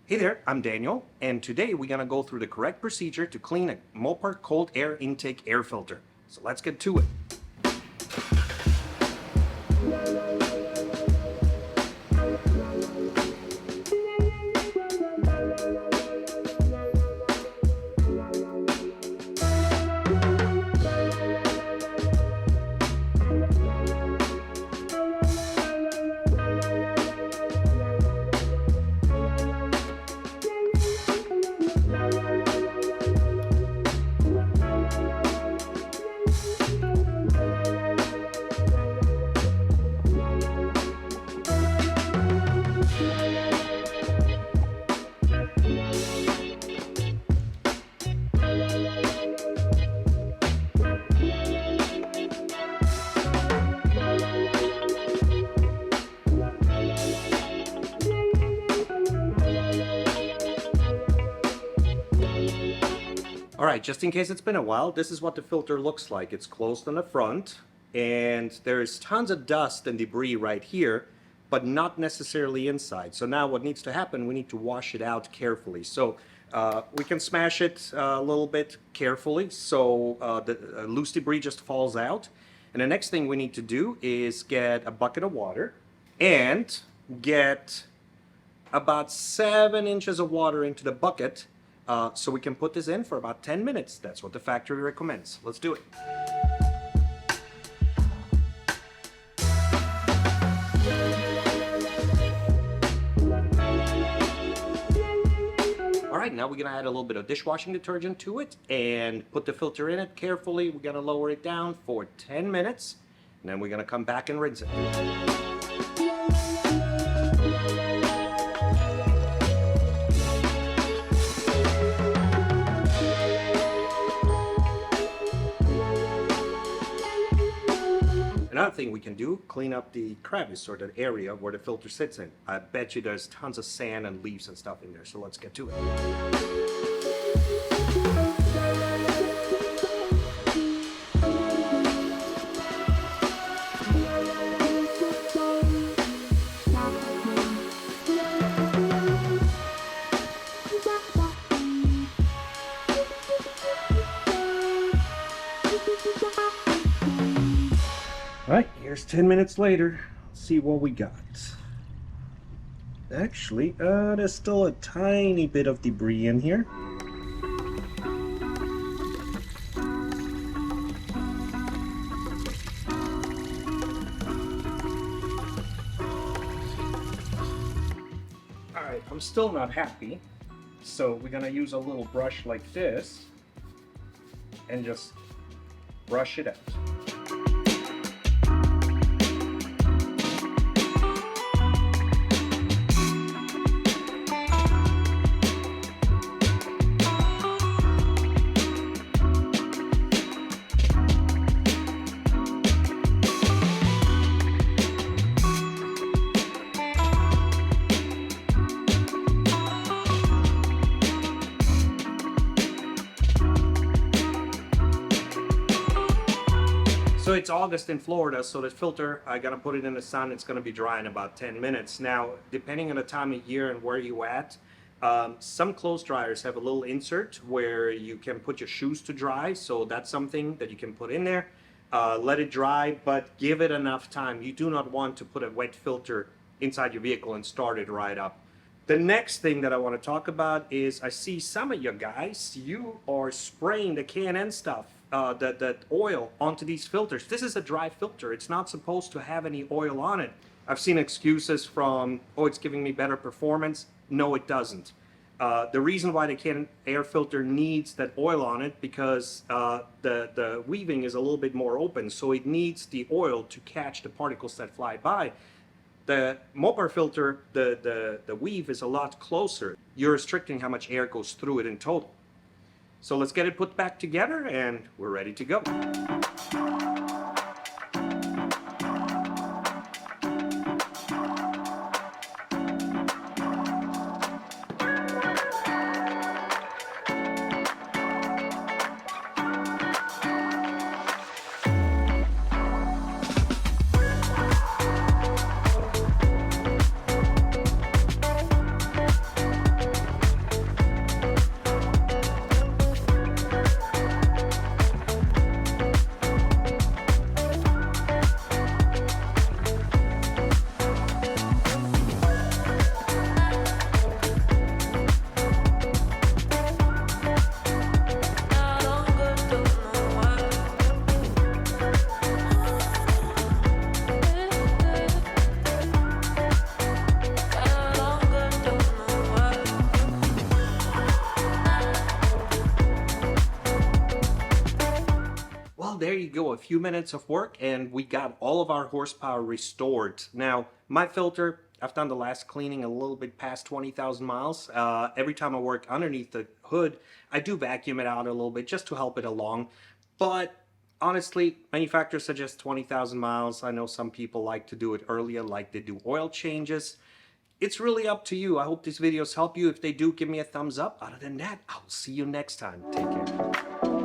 Hey there, I'm Daniel, and today we're gonna go through the correct procedure to clean a MOPAR cold air intake air filter. So let's get to it. All right, just in case it's been a while, this is what the filter looks like. It's closed on the front, and there's tons of dust and debris right here, but not necessarily inside. So now what needs to happen, we need to wash it out carefully. So we can smash it a little bit carefully so the loose debris just falls out. And the next thing we need to do is get a bucket of water and get about 7 inches of water into the bucket so we can put this in for about 10 minutes. That's what the factory recommends. Let's do it. All right, now we're gonna add a little bit of dishwashing detergent to it and put the filter in it carefully. We're gonna lower it down for 10 minutes, and then we're gonna come back and rinse it. Another thing we can do, clean up the crevice or the area where the filter sits in. I bet you there's tons of sand and leaves and stuff in there, so let's get to it. All right, here's 10 minutes later. Let's see what we got. Actually, there's still a tiny bit of debris in here. All right, I'm still not happy. So we're gonna use a little brush like this and just brush it out. So it's August in Florida, so the filter, I gotta put it in the sun. It's gonna be dry in about 10 minutes. Now, depending on the time of year and where you at, some clothes dryers have a little insert where you can put your shoes to dry. So that's something that you can put in there. Let it dry, but give it enough time. You do not want to put a wet filter inside your vehicle and start it right up. The next thing that I want to talk about is I see some of you guys, you are spraying the K&N stuff, that oil onto these filters. This is a dry filter. It's not supposed to have any oil on it. I've seen excuses from, oh, it's giving me better performance. No, it doesn't. The reason why the K&N air filter needs that oil on it because the weaving is a little bit more open, so it needs the oil to catch the particles that fly by. The MOPAR filter, the weave is a lot closer. You're restricting how much air goes through it in total. So let's get it put back together and we're ready to go. you go, a few minutes of work and we got all of our horsepower restored. Now, my filter, I've done the last cleaning a little bit past 20,000 miles. Every time I work underneath the hood, I do vacuum it out a little bit just to help it along. But honestly, manufacturers suggest 20,000 miles. I know some people like to do it earlier, like they do oil changes. It's really up to you. I hope these videos help you. If they do, give me a thumbs up. Other than that, I'll see you next time. Take care.